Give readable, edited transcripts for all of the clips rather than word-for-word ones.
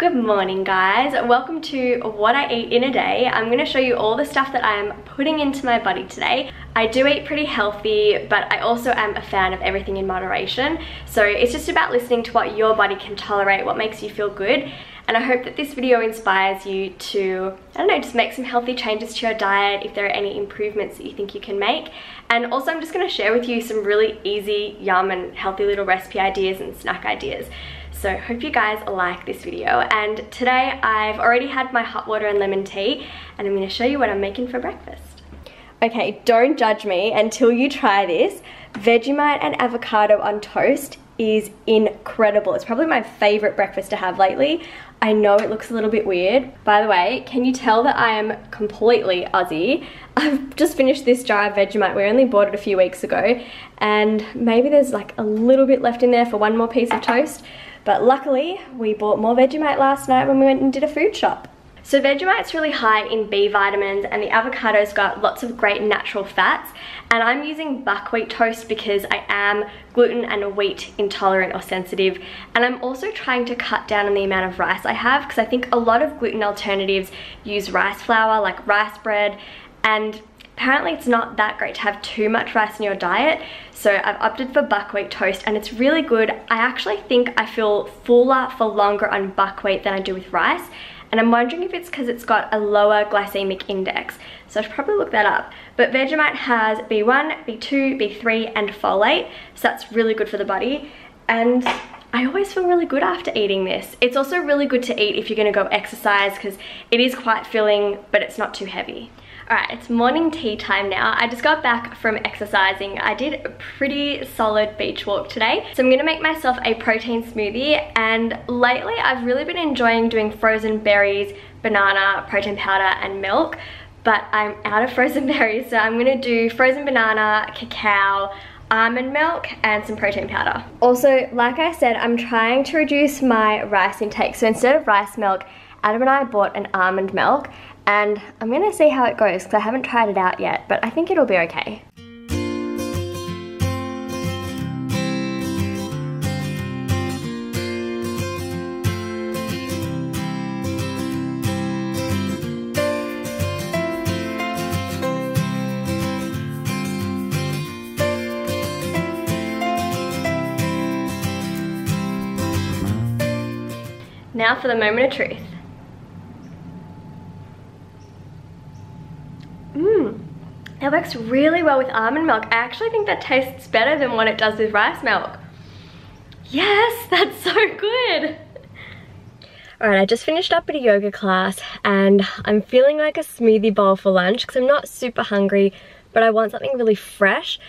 Good morning guys, welcome to what I eat in a day. I'm going to show you all the stuff that I am putting into my body today. I do eat pretty healthy, but I also am a fan of everything in moderation. So it's just about listening to what your body can tolerate, what makes you feel good. And I hope that this video inspires you to, I don't know, just make some healthy changes to your diet if there are any improvements that you think you can make. And also I'm just going to share with you some really easy, yum and healthy little recipe ideas and snack ideas. So hope you guys like this video. And today I've already had my hot water and lemon tea and I'm going to show you what I'm making for breakfast. Okay, don't judge me until you try this. Vegemite and avocado on toast is incredible. It's probably my favorite breakfast to have lately. I know it looks a little bit weird. By the way, can you tell that I am completely Aussie? I've just finished this jar of Vegemite. We only bought it a few weeks ago and maybe there's like a little bit left in there for one more piece of toast. But luckily, we bought more Vegemite last night when we went and did a food shop. So Vegemite's really high in B vitamins and the avocado's got lots of great natural fats. And I'm using buckwheat toast because I am gluten and wheat intolerant or sensitive. And I'm also trying to cut down on the amount of rice I have because I think a lot of gluten alternatives use rice flour like rice bread, and apparently it's not that great to have too much rice in your diet. So I've opted for buckwheat toast and it's really good. I actually think I feel fuller for longer on buckwheat than I do with rice. And I'm wondering if it's because it's got a lower glycemic index. So I should probably look that up. But Vegemite has B1, B2, B3 and folate. So that's really good for the body. And I always feel really good after eating this. It's also really good to eat if you're gonna go exercise because it is quite filling, but it's not too heavy. Alright, it's morning tea time now. I just got back from exercising. I did a pretty solid beach walk today. So I'm gonna make myself a protein smoothie, and lately I've really been enjoying doing frozen berries, banana, protein powder and milk. But I'm out of frozen berries, so I'm gonna do frozen banana, cacao, almond milk and some protein powder. Also, like I said, I'm trying to reduce my rice intake. So instead of rice milk, Adam and I bought an almond milk. And I'm gonna see how it goes because I haven't tried it out yet, but I think it'll be okay. Now for the moment of truth. That works really well with almond milk. I actually think that tastes better than what it does with rice milk. Yes, that's so good. Alright, I just finished up at a yoga class and I'm feeling like a smoothie bowl for lunch because I'm not super hungry, but I want something really fresh.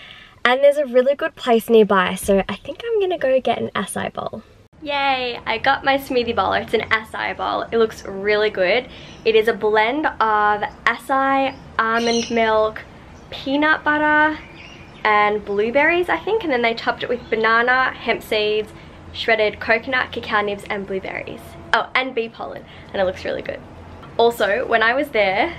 And there's a really good place nearby, so I think I'm gonna go get an acai bowl. Yay, I got my smoothie bowl. It's an acai bowl. It looks really good. It is a blend of acai, almond milk, peanut butter and blueberries, I think, and then they topped it with banana, hemp seeds, shredded coconut, cacao nibs and blueberries. Oh, and bee pollen, and it looks really good. Also, when I was there,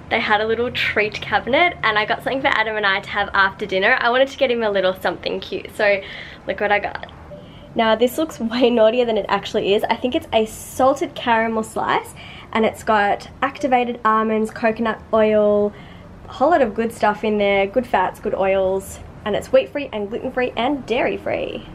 they had a little treat cabinet and I got something for Adam and I to have after dinner. I wanted to get him a little something cute, so look what I got. Now this looks way naughtier than it actually is. I think it's a salted caramel slice and it's got activated almonds, coconut oil, a whole lot of good stuff in there, good fats, good oils, and it's wheat-free and gluten-free and dairy-free.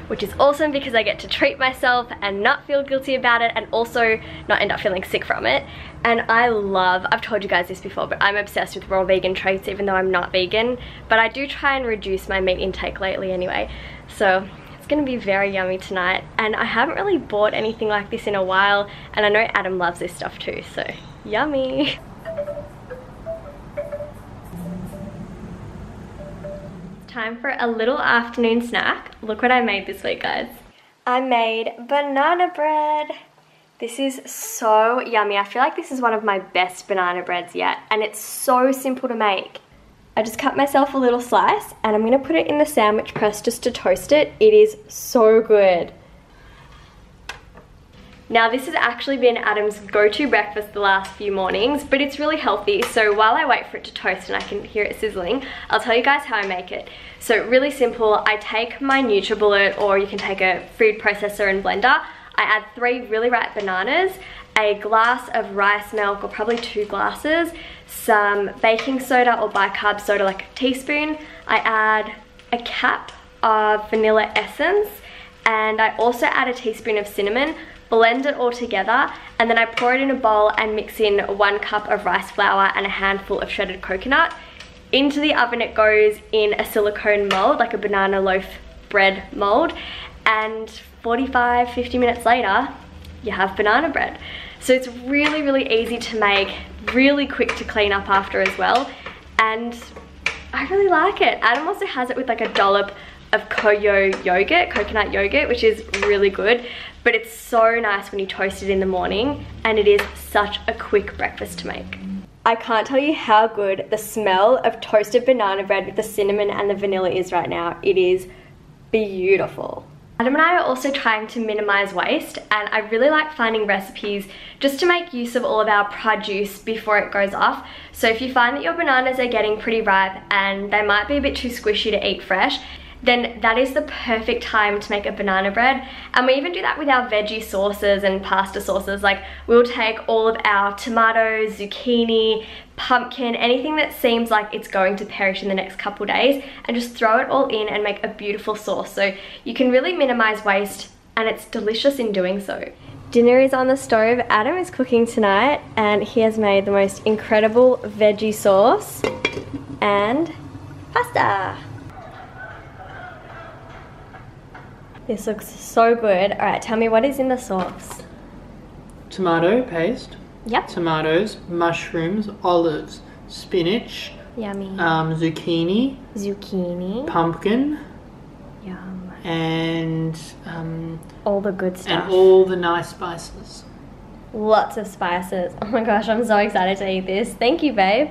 Which is awesome because I get to treat myself and not feel guilty about it and also not end up feeling sick from it. And I love, I've told you guys this before, but I'm obsessed with raw vegan treats even though I'm not vegan. But I do try and reduce my meat intake lately anyway. So it's gonna be very yummy tonight. And I haven't really bought anything like this in a while and I know Adam loves this stuff too, so yummy. Time for a little afternoon snack. Look what I made this week, guys. I made banana bread. This is so yummy. I feel like this is one of my best banana breads yet, and it's so simple to make. I just cut myself a little slice and I'm gonna put it in the sandwich press just to toast it. It is so good. Now this has actually been Adam's go-to breakfast the last few mornings, but it's really healthy. So while I wait for it to toast and I can hear it sizzling, I'll tell you guys how I make it. So really simple, I take my NutriBullet, or you can take a food processor and blender. I add 3 really ripe bananas, a glass of rice milk, or probably 2 glasses, some baking soda or bicarb soda, like a teaspoon. I add a cap of vanilla essence, and I also add a teaspoon of cinnamon. Blend it all together, and then I pour it in a bowl and mix in 1 cup of rice flour and a handful of shredded coconut. Into the oven it goes in a silicone mold, like a banana loaf bread mold, and 45-50 minutes later you have banana bread. So it's really, really easy to make, really quick to clean up after as well, and I really like it. Adam also has it with like a dollop of Koyo yogurt, coconut yogurt, which is really good, but it's so nice when you toast it in the morning, and it is such a quick breakfast to make. I can't tell you how good the smell of toasted banana bread with the cinnamon and the vanilla is right now. It is beautiful. Adam and I are also trying to minimize waste, and I really like finding recipes just to make use of all of our produce before it goes off. So if you find that your bananas are getting pretty ripe and they might be a bit too squishy to eat fresh, then that is the perfect time to make a banana bread. And we even do that with our veggie sauces and pasta sauces. Like, we'll take all of our tomatoes, zucchini, pumpkin, anything that seems like it's going to perish in the next couple days, and just throw it all in and make a beautiful sauce. So you can really minimize waste, and it's delicious in doing so. Dinner is on the stove. Adam is cooking tonight, and he has made the most incredible veggie sauce and pasta. This looks so good. All right, tell me, what is in the sauce? Tomato paste. Yep. Tomatoes, mushrooms, olives, spinach. Yummy. Zucchini. Zucchini. Pumpkin. Yum. And all the good stuff. And all the nice spices. Lots of spices. Oh my gosh, I'm so excited to eat this. Thank you, babe.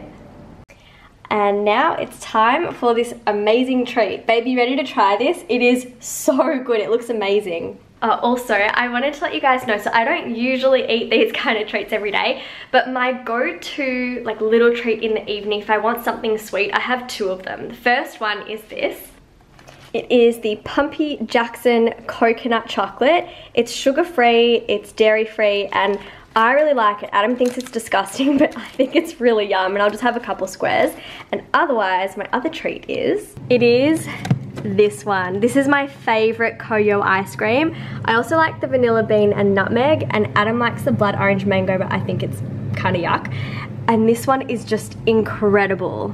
And now it's time for this amazing treat. Babe, you ready to try this? It is so good. It looks amazing. Also, I wanted to let you guys know, so I don't usually eat these kind of treats every day, but my go-to like little treat in the evening, if I want something sweet, I have 2 of them. The first one is this. It is the Pumpy Jackson coconut chocolate. It's sugar-free, it's dairy-free, and I really like it. Adam thinks it's disgusting, but I think it's really yum, and I'll just have a couple squares. And otherwise, my other treat is, it is this one. This is my favorite Koyo ice cream. I also like the vanilla bean and nutmeg, and Adam likes the blood orange mango, but I think it's kind of yuck. And this one is just incredible.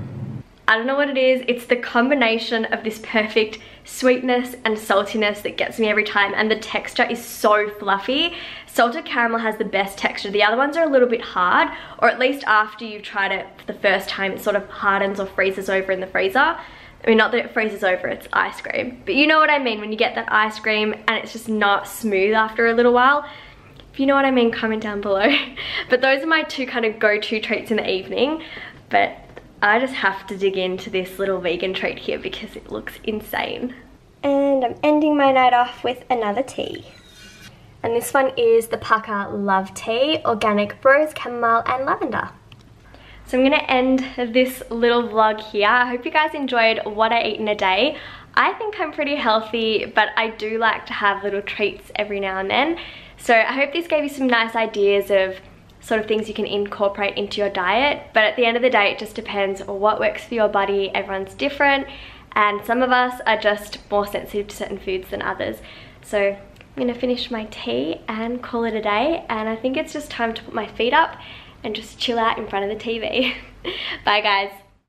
I don't know what it is. It's the combination of this perfect sweetness and saltiness that gets me every time, and the texture is so fluffy. Salted caramel has the best texture. The other ones are a little bit hard, or at least after you've tried it for the first time, it sort of hardens or freezes over in the freezer. I mean, not that it freezes over, it's ice cream. But you know what I mean when you get that ice cream and it's just not smooth after a little while. If you know what I mean, comment down below. But those are my 2 kind of go-to treats in the evening. But I just have to dig into this little vegan treat here because it looks insane. And I'm ending my night off with another tea. And this one is the Pukka Love Tea, organic rose, chamomile and lavender. So I'm gonna end this little vlog here. I hope you guys enjoyed what I eat in a day. I think I'm pretty healthy, but I do like to have little treats every now and then. So I hope this gave you some nice ideas of sort of things you can incorporate into your diet. But at the end of the day, it just depends on what works for your body. Everyone's different, and some of us are just more sensitive to certain foods than others. So I'm gonna finish my tea and call it a day, and I think it's just time to put my feet up and just chill out in front of the TV. Bye guys.